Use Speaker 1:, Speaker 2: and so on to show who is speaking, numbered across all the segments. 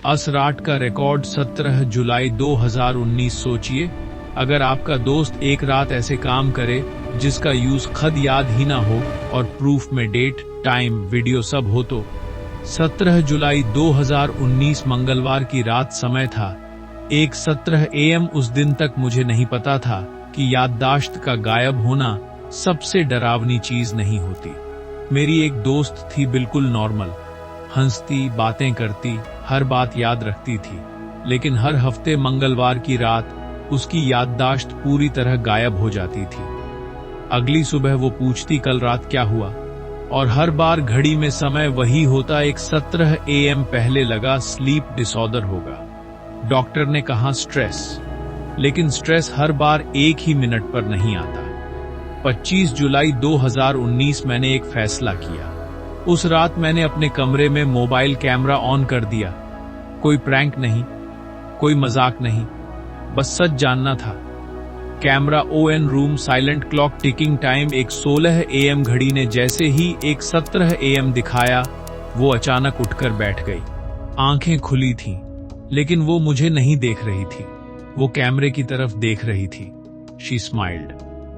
Speaker 1: असराट का रिकॉर्ड 17 जुलाई 2019। सोचिए, अगर आपका दोस्त एक रात ऐसे काम करे जिसका यूज खुद याद ही ना हो और प्रूफ में डेट, टाइम, वीडियो सब हो तो। 17 जुलाई 2019 मंगलवार की रात समय था 1:17 AM। उस दिन तक मुझे नहीं पता था कि याददाश्त का गायब होना सबसे डरावनी चीज नहीं होती। मेरी एक दोस्त थी, बिल्कुल नॉर्मल, हंसती, बातें करती, हर बात याद रखती थी, लेकिन हर हफ्ते मंगलवार की रात उसकी याददाश्त पूरी तरह गायब हो जाती थी। अगली सुबह वो पूछती कल रात क्या हुआ, और हर बार घड़ी में समय वही होता 1:17 AM। पहले लगा स्लीप डिसऑर्डर होगा, डॉक्टर ने कहा स्ट्रेस, लेकिन स्ट्रेस हर बार एक ही मिनट पर नहीं आता। 25 जुलाई 2019 मैंने एक फैसला किया। उस रात मैंने अपने कमरे में मोबाइल कैमरा ऑन कर दिया। कोई प्रैंक नहीं, कोई मजाक नहीं, बस सच जानना था। Camera on, room silent, clock ticking, time 1:16 AM। घड़ी ने जैसे ही 1:17 AM दिखाया, वो अचानक उठकर बैठ गई। आंखें खुली थीं, लेकिन वो मुझे नहीं देख रही थी, वो कैमरे की तरफ देख रही थी। She smiled,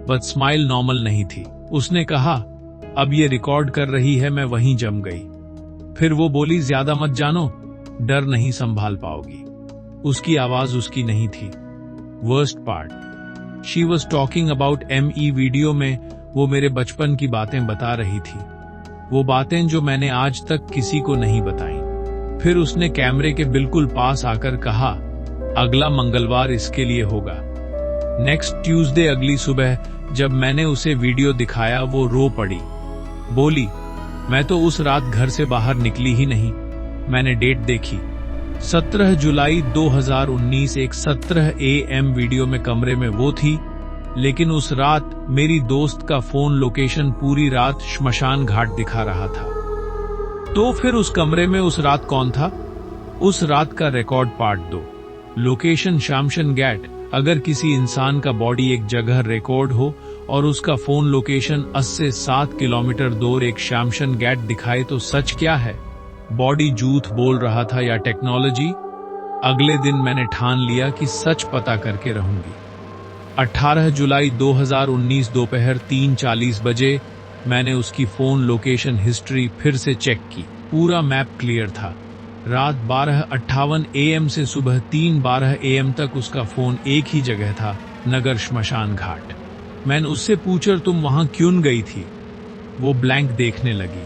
Speaker 1: but smile normal नहीं थी। उसने कहा, अब ये रिकॉर्ड कर रही है। मैं वहीं जम गई। फिर वो बोली, ज्यादा मत जानो, डर नहीं संभाल पाओगी। उसकी आवाज उसकी नहीं थी। Worst part, she was talking about ME। Video में वो मेरे बचपन की बातें बता रही थी, वो बातें जो मैंने आज तक किसी को नहीं बताई। फिर उसने कैमरे के बिल्कुल पास आकर कहा, अगला मंगलवार इसके लिए होगा। नेक्स्ट ट्यूसडे, अगली सुबह जब मैंने उसे वीडियो दिखाया, वो रो पड़ी। बोली, मैं तो उस रात घर से बाहर निकली ही नहीं। मैंने डेट देखी, 17 जुलाई 2019 1:17 AM। वीडियो में कमरे में वो थी, लेकिन उस रात मेरी दोस्त का फोन लोकेशन पूरी रात श्मशान घाट दिखा रहा था। तो फिर उस कमरे में उस रात कौन था? उस रात का रिकॉर्ड पार्ट 2। लोकेशन श्मशान घाट। अगर किसी इंसान का बॉडी एक जगह रिकॉर्ड हो और उसका फोन लोकेशन 80 से 7 किलोमीटर दूर एक श्मशान घाट दिखाए, तो सच क्या है? बॉडी झूठ बोल रहा था या टेक्नोलॉजी? अगले दिन मैंने ठान लिया कि सच पता करके रहूंगी। 18 जुलाई 2019 दोपहर 3:40 बजे मैंने उसकी फोन लोकेशन हिस्ट्री फिर से चेक की। पूरा मैप क्लियर था। रात 12:58 AM से सुबह 3:12 AM तक उसका फोन एक ही जगह था, नगर श्मशान घाट। मैंने उससे पूछा, तुम वहां क्यों गई थी? वो ब्लैंक देखने लगी,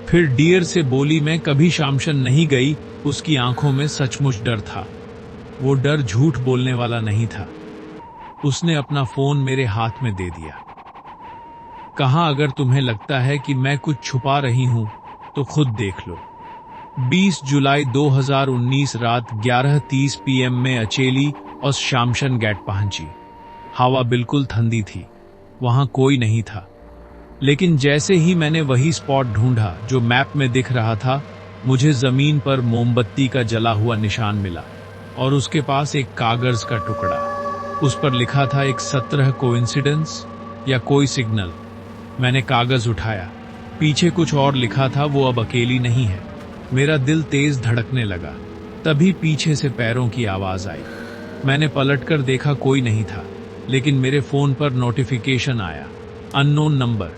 Speaker 1: फिर डियर से बोली, मैं कभी श्मशान नहीं गई। उसकी आंखों में सचमुच डर था। वो डर झूठ बोलने वाला नहीं था। उसने अपना फोन मेरे हाथ में दे दिया। कहा, अगर तुम्हें लगता है कि मैं कुछ छुपा रही हूं तो खुद देख लो। 20 जुलाई 2019 रात 11:30 PM में अचेली और श्मशान घाट पहुंची। हवा बिल्कुल ठंडी थी, वहां कोई नहीं था, लेकिन जैसे ही मैंने वही स्पॉट ढूंढा जो मैप में दिख रहा था, मुझे जमीन पर मोमबत्ती का जला हुआ निशान मिला और उसके पास एक कागज का टुकड़ा। उस पर लिखा था 1:17 कोइंसिडेंस या कोई सिग्नल। मैंने कागज उठाया, पीछे कुछ और लिखा था, वो अब अकेली नहीं है। मेरा दिल तेज धड़कने लगा। तभी पीछे से पैरों की आवाज आई। मैंने पलटकर देखा, कोई नहीं था, लेकिन मेरे फोन पर नोटिफिकेशन आया, unknown number,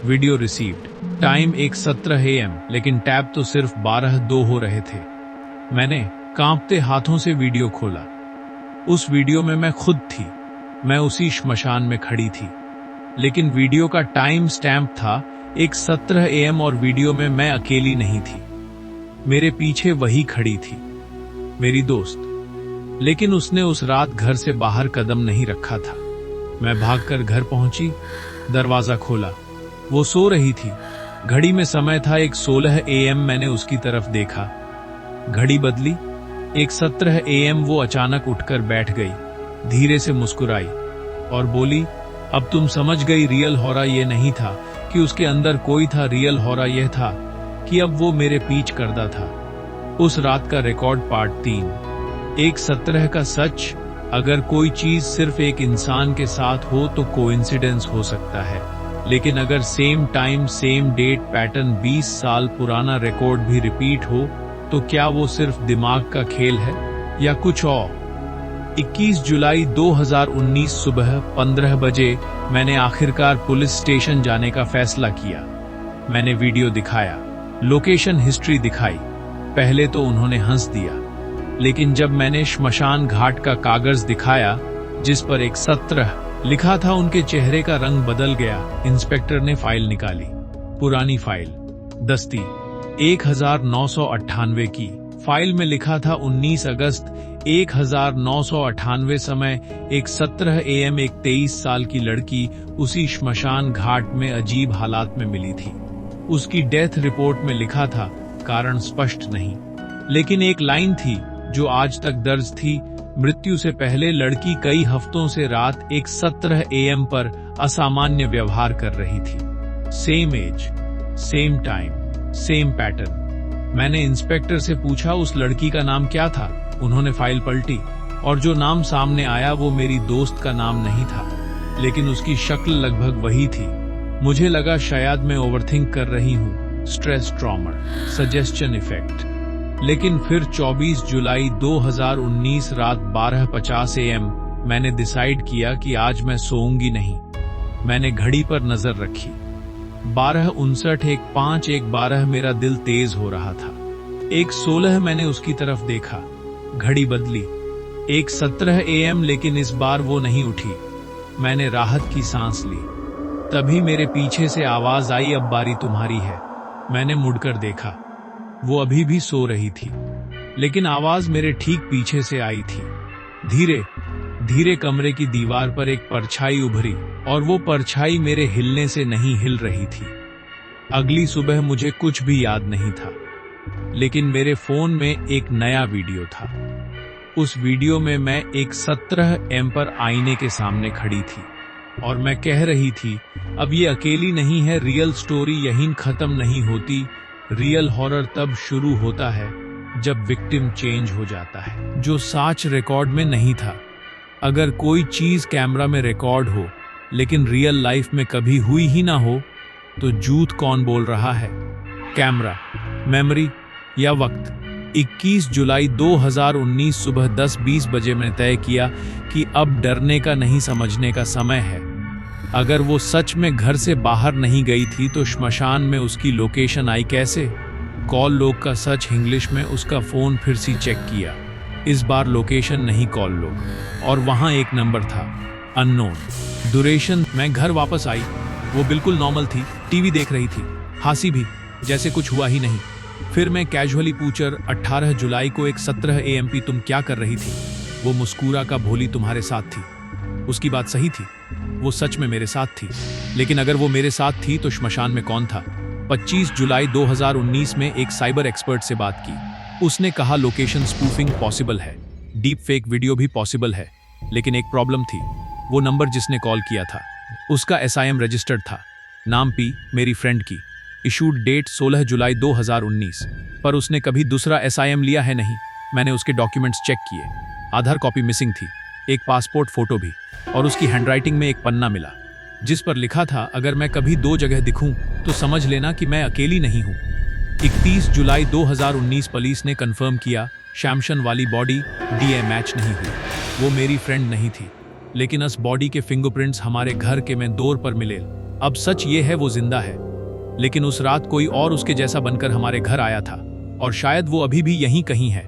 Speaker 1: video received, time 1:17 AM, लेकिन टैब तो सिर्फ 12:02 हो रहे थे। मैंने कांपते हाथों से वीडियो खोला। उस वीडियो में मैं खुद थी, मैं उसी श्मशान में खड़ी थी, लेकिन वीडियो का टाइम स्टैम्प था 1:17 AM और वीडियो में मैं अकेली नहीं थी। मेरे पीछे वही खड़ी थी, मेरी दोस्त, लेकिन उसने उस रात घर से बाहर कदम नहीं रखा था। मैं भागकर घर पहुंची, दरवाजा खोला, वो सो रही थी। घड़ी में समय था 1:16 AM। मैंने उसकी तरफ देखा, घड़ी बदली, 1:17 AM। वो अचानक उठकर बैठ गई, धीरे से मुस्कुराई और बोली, अब तुम समझ गई, रियल हॉरर ये नहीं था कि उसके अंदर कोई था, रियल हॉरर यह था कि अब वो मेरे पीछे करता था। उस रात का रिकॉर्ड पार्ट 3। 1:17 का सच। अगर कोई चीज सिर्फ एक इंसान के साथ हो तो कोइंसिडेंस हो सकता है, लेकिन अगर same time same date pattern 20 साल पुराना रिकॉर्ड भी रिपीट हो तो क्या वो सिर्फ दिमाग का खेल है या कुछ और? 21 जुलाई 2019 सुबह 15 बजे मैंने आखिरकार पुलिस स्टेशन जाने का फैसला किया। मैंने वीडियो दिखाया, लोकेशन हिस्ट्री दिखाई। पहले तो उन्होंने हंस दिया, लेकिन जब मैंने श्मशान घाट का कागज दिखाया जिस पर 117 लिखा था, उनके चेहरे का रंग बदल गया। इंस्पेक्टर ने फाइल निकाली, पुरानी फाइल, दस्ती 1998 की। फाइल में लिखा था 19 अगस्त 1998 समय 1:17 AM एक 23 साल की लड़की उसी श्मशान घाट में अजीब हालात में मिली थी। उसकी डेथ रिपोर्ट में लिखा था, कारण स्पष्ट नहीं, लेकिन एक लाइन थी जो आज तक दर्ज थी, मृत्यु से पहले लड़की कई हफ्तों से रात 1:17 AM पर असामान्य व्यवहार कर रही थी। Same age, same time, same pattern. मैंने इंस्पेक्टर से पूछा उस लड़की का नाम क्या था। उन्होंने फाइल पलटी और जो नाम सामने आया वो मेरी दोस्त का नाम नहीं था, लेकिन उसकी शक्ल लगभग वही थी। मुझे लगा शायद मैं ओवरथिंक कर रही हूँ, स्ट्रेस ट्रॉमा, सजेस्शन इफेक्ट। लेकिन फिर 24 जुलाई 2019 रात 12:50 AM मैंने डिसाइड किया कि आज मैं सोऊंगी नहीं। मैंने घड़ी पर नजर रखी, 12:59 एक 5 एक 12 मेरा दिल तेज हो रहा था। 1:16 मैंने उसकी तरफ देखा, घड़ी बदली, 1:17 AM, लेकिन इस बार वो नहीं उठी। मैंने राहत की सांस ली। तभी मेरे पीछे से आवाज आई, अब बारी तुम्हारी है। मैंने मुड़कर देखा, वो अभी भी सो रही थी, लेकिन आवाज मेरे ठीक पीछे से आई थी। धीरे धीरे कमरे की दीवार पर एक परछाई उभरी और वो परछाई मेरे हिलने से नहीं हिल रही थी। अगली सुबह मुझे कुछ भी याद नहीं था, लेकिन मेरे फोन में एक नया वीडियो था। उस वीडियो में मैं 1:17 AM पर आईने के सामने खड़ी थी और मैं कह रही थी, अब ये अकेली नहीं है, रियल स्टोरी यहीं खत्म नहीं होती। रियल हॉरर तब शुरू होता है जब विक्टिम चेंज हो जाता है, जो सच रिकॉर्ड में नहीं था। अगर कोई चीज कैमरा में रिकॉर्ड हो लेकिन रियल लाइफ में कभी हुई ही ना हो, तो झूठ कौन बोल रहा है? कैमरा, मेमोरी या वक्त? 21 जुलाई 2019 सुबह 10:20 बजे मैंने तय किया कि अब डरने का नहीं, समझने का समय है। अगर वो सच में घर से बाहर नहीं गई थी तो श्मशान में उसकी लोकेशन आई कैसे? कॉल लॉग का सच, इंग्लिश में उसका फोन फिर से चेक किया। इस बार लोकेशन नहीं, कॉल लॉग, और वहां एक नंबर था, अननोन ड्यूरेशन। मैं घर वापस आई, वो बिल्कुल नॉर्मल थी, टीवी देख रही थी, हंसी भी, जैसे कुछ हुआ ही नहीं। फिर मैं कैजुअली पूछा, 18 जुलाई को 1:17 AM तुम क्या कर रही थी? वो मुस्कुरा का, भोली तुम्हारे साथ थी। उसकी बात सही थी, वो सच में मेरे साथ थी, लेकिन अगर वो मेरे साथ थी तो श्मशान में कौन था? 25 जुलाई 2019 में एक साइबर एक्सपर्ट से बात की। उसने कहा लोकेशन स्पूफिंग पॉसिबल है, डीप फेक वीडियो भी पॉसिबल है, लेकिन एक प्रॉब्लम थी। वो नंबर जिसने कॉल किया था उसका SIM रजिस्टर्ड था, नाम पी, मेरी फ्रेंड की, इशूड डेट 16 जुलाई 2019, पर उसने कभी दूसरा SIM लिया है नहीं। मैंने उसके डॉक्यूमेंट्स चेक किए, आधार कॉपी मिसिंग थी, एक पासपोर्ट फोटो भी, और उसकी हैंडराइटिंग में एक पन्ना मिला जिस पर लिखा था, अगर मैं कभी 2 जगह दिखूं तो समझ लेना कि मैं अकेली नहीं हूं। 31 जुलाई 2019 पुलिस ने कंफर्म किया, शैमशन वाली बॉडी DNA मैच नहीं हुई। वो मेरी फ्रेंड नहीं थी, लेकिन उस बॉडी के फिंगरप्रिंट्स हमारे घर के में दौर पर मिले। अब सच ये है वो जिंदा है, लेकिन उस रात कोई और उसके जैसा बनकर हमारे घर आया था, और शायद वो अभी भी यहीं कहीं है।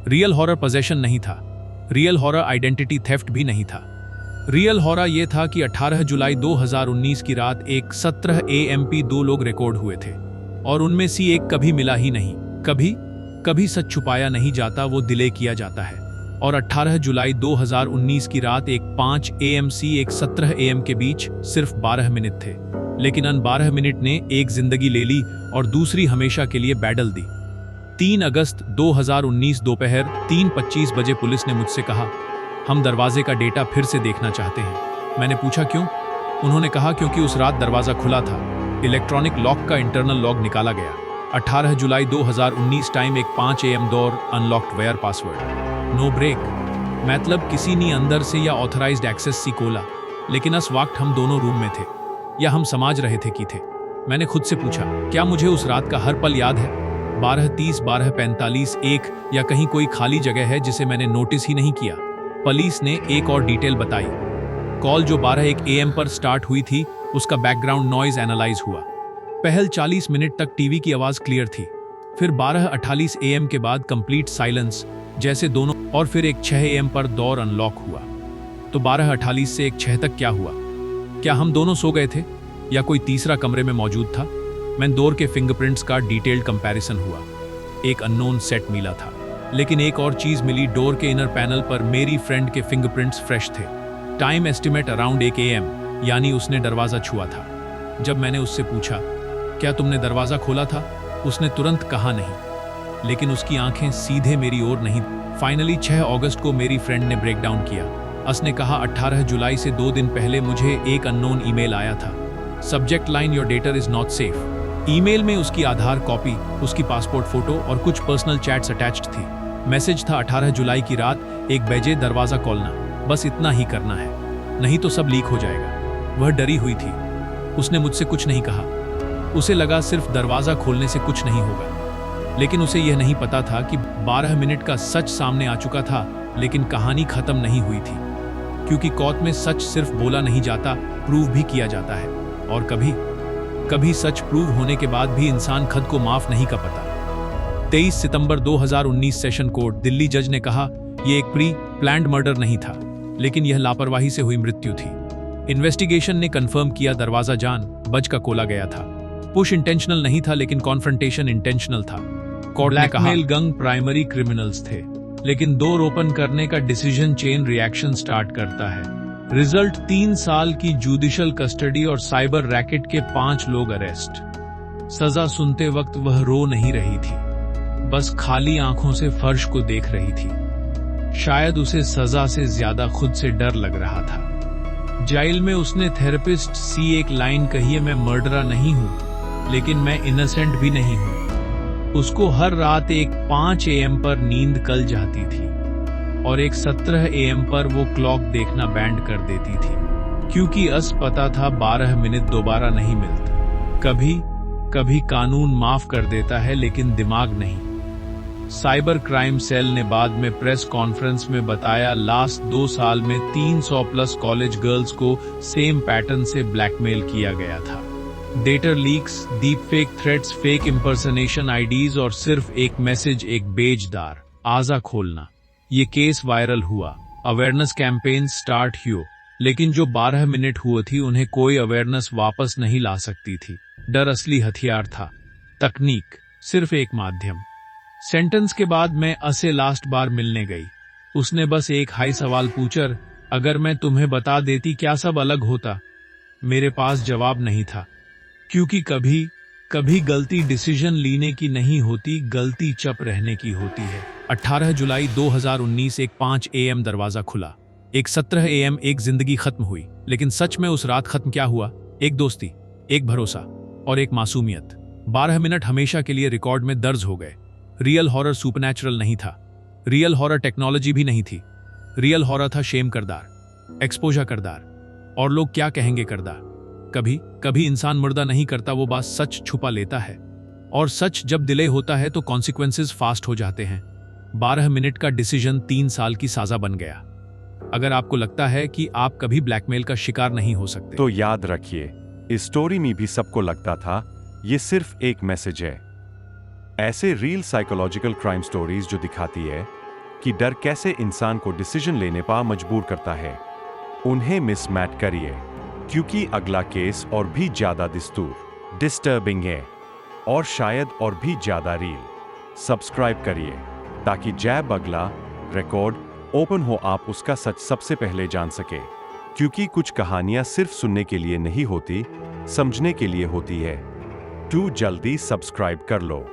Speaker 1: रियल हॉरर पोजेशन नहीं था, रियल हॉरर आइडेंटिटी थेफ्ट भी नहीं था। रियल हॉरर ये था कि 18 जुलाई 2019 की रात 1:17 AM 2 लोग रिकॉर्ड हुए थे, और उनमें से एक कभी मिला ही नहीं। कभी सच छुपाया नहीं जाता, वो डिले किया जाता है। और 18 जुलाई 2019 की रात 1:05 AM से 1:17 AM के बीच सिर्फ 12 मिनट थे, लेकिन उन 12 मिनट ने एक जिंदगी ले ली और दूसरी हमेशा के लिए बैडल दी। 3 अगस्त 2019 दोपहर 3:25 बजे पुलिस ने मुझसे कहा, हम दरवाजे का डेटा फिर से देखना चाहते हैं। मैंने पूछा क्यों? उन्होंने कहा क्योंकि उस रात दरवाजा खुला था, इलेक्ट्रॉनिक लॉक का इंटरनल लॉग निकाला गया। 18 जुलाई 2019 time 1:05 AM door unlocked where password, no break, मतलब किसी ने अंदर से या ऑथराइज्ड एक्सेस सी खोला। लेकिन उस वक्त हम दोनों रूम में थे, या हम समझ रहे थे कि थे। मैंने खुद से पूछा, क्या मुझे उस रात का हर पल याद है? 12:30, 12:45, 1 या कहीं कोई खाली जगह है जिसे मैंने नोटिस ही नहीं किया। पुलिस ने एक और डिटेल बताई। कॉल जो 12:01 AM पर स्टार्ट हुई थी, उसका बैकग्राउंड नॉइज एनालाइज हुआ। पहल 40 मिनट तक टीवी की आवाज क्लियर थी, फिर 12:48 AM के बाद कंप्लीट साइलेंस जैसे दोनों, और फिर एक 6 AM पर दौर अनलॉक हुआ। तो 12:48 से एक 6 तक क्या हुआ? क्या हम दोनों सो गए थे या कोई तीसरा कमरे में मौजूद था? मैं डोर के फिंगरप्रिंट्स का डिटेल्ड कंपैरिजन हुआ। एक अननोन सेट मिला था, लेकिन एक और चीज मिली। डोर के इनर पैनल पर मेरी फ्रेंड के फिंगरप्रिंट्स फ्रेश थे। टाइम एस्टिमेट अराउंड 1 AM, यानी उसने दरवाजा छुआ था। जब मैंने उससे पूछा, क्या तुमने दरवाजा खोला था, उसने तुरंत कहा नहीं, लेकिन उसकी आंखें सीधे मेरी ओर नहीं। फाइनली 6 अगस्त को मेरी फ्रेंड ने ब्रेकडाउन किया। उसने कहा 18 जुलाई से 2 दिन पहले मुझे एक अननोन ईमेल आया था। Subject line, your data is not safe. Email में उसकी आधार कॉपी, उसकी पासपोर्ट फोटो और कुछ पर्सनल चैट्स अटैच्ड थी। मैसेज था 18 जुलाई की रात 1 बजे दरवाजा खोलना, बस इतना ही करना है, नहीं तो सब लीक हो जाएगा। वह डरी हुई थी। उसने मुझसे कुछ नहीं कहा। उसे लगा सिर्फ दरवाजा खोलने से कुछ नहीं होगा, लेकिन उसे यह नहीं पता था कि 12 मिनट का सच सामने आ चुका था। लेकिन कहानी खत्म नहीं हुई थी, क्योंकि कोर्ट में सच सिर्फ बोला नहीं जाता, प्रूव भी किया जाता है। और कभी कभी सच प्रूव होने के बाद भी इंसान खुद को माफ नहीं कर पाता। 23 सितंबर 2019 सेशन कोर्ट, दिल्ली जज ने कहा यह एक प्री प्लान्ड मर्डर नहीं था, लेकिन यह लापरवाही से हुई मृत्यु थी। इन्वेस्टिगेशन ने कंफर्म किया दरवाजा जान बच का खोला गया था। पुश इंटेंशनल नहीं था, लेकिन कॉन्फ्रंटेशन इंटेंशनल था। कोर्ट ने कहा गंग प्राइमरी क्रिमिनल्स थे, लेकिन डोर ओपन करने का डिसीजन चेन रिएक्शन स्टार्ट करता है। रिजल्ट 3 साल की जुडिशियल कस्टडी और साइबर रैकेट के 5 लोग अरेस्ट। सजा सुनते वक्त वह रो नहीं रही थी, बस खाली आंखों से फर्श को देख रही थी। शायद उसे सजा से ज्यादा खुद से डर लग रहा था। जेल में उसने थेरेपिस्ट सी एक लाइन कही है, मैं मर्डरा नहीं हूं, लेकिन मैं इनोसेंट भी नहीं हूं। उसको हर रात एक 5 AM पर नींद कल जाती थी और एक 17 AM पर वो क्लॉक देखना बैंड कर देती थी, क्योंकि अस पता था 12 मिनट दोबारा नहीं मिलते। कभी कभी कानून माफ कर देता है, लेकिन दिमाग नहीं। साइबर क्राइम सेल ने बाद में प्रेस कॉन्फ्रेंस में बताया लास्ट 2 साल में 300 प्लस कॉलेज गर्ल्स को सेम पैटर्न से ब्लैकमेल किया गया था। Data leaks, deep fake threats, fake impersonation IDs और सिर्फ एक मैसेज, एक बेजदार आजा खोलना। ये केस वायरल हुआ, अवेयरनेस कैंपेन स्टार्ट हुए, लेकिन जो 12 मिनट हुए थी उन्हें कोई अवेयरनेस वापस नहीं ला सकती थी। डर असली हथियार था, तकनीक सिर्फ एक माध्यम। सेंटेंस के बाद मैं असे लास्ट बार मिलने गई। उसने बस एक हाई सवाल पूछा, अगर मैं तुम्हें बता देती क्या सब अलग होता? मेरे पास जवाब नहीं था, क्योंकि कभी कभी गलती डिसीजन लेने की नहीं होती, गलती चुप रहने की होती है। 18 जुलाई 2019 एक 5 AM दरवाजा खुला, एक 17 AM एक जिंदगी खत्म हुई। लेकिन सच में उस रात खत्म क्या हुआ? एक दोस्ती, एक भरोसा और एक मासूमियत। 12 मिनट हमेशा के लिए रिकॉर्ड में दर्ज हो गए। रियल हॉरर सुपरनैचुरल नहीं था, रियल हॉरर टेक्नोलॉजी भी नहीं थी। रियल हॉरर था शेम करदार, एक्सपोजर करदार और लोग क्या कहेंगे करदार। कभी कभी इंसान मुर्दा नहीं करता, वो बात सच छुपा लेता है, और सच जब डिले होता है तो कॉन्सिक्वेंसेस फास्ट हो जाते हैं। 12 मिनट का डिसीजन 3 साल की सजा बन गया। अगर आपको लगता है कि आप कभी ब्लैकमेल का शिकार नहीं हो सकते,
Speaker 2: तो याद रखिए, इस स्टोरी में भी सबको लगता था ये सिर्फ एक मैसेज है। ऐसे रियल साइकोलॉजिकल क्राइम स्टोरीज जो दिखाती है कि डर कैसे इंसान को डिसीजन लेने पर मजबूर करता है, उन्हें मिस मैट करिए, क्योंकि अगला केस और भी ज्यादा डिस्टर्बिंग है और शायद और भी ज्यादा रियल। सब्सक्राइब करिए ताकि जब अगला रिकॉर्ड ओपन हो आप उसका सच सबसे पहले जान सके, क्योंकि कुछ कहानियां सिर्फ सुनने के लिए नहीं होती, समझने के लिए होती है। तू जल्दी सब्सक्राइब कर लो।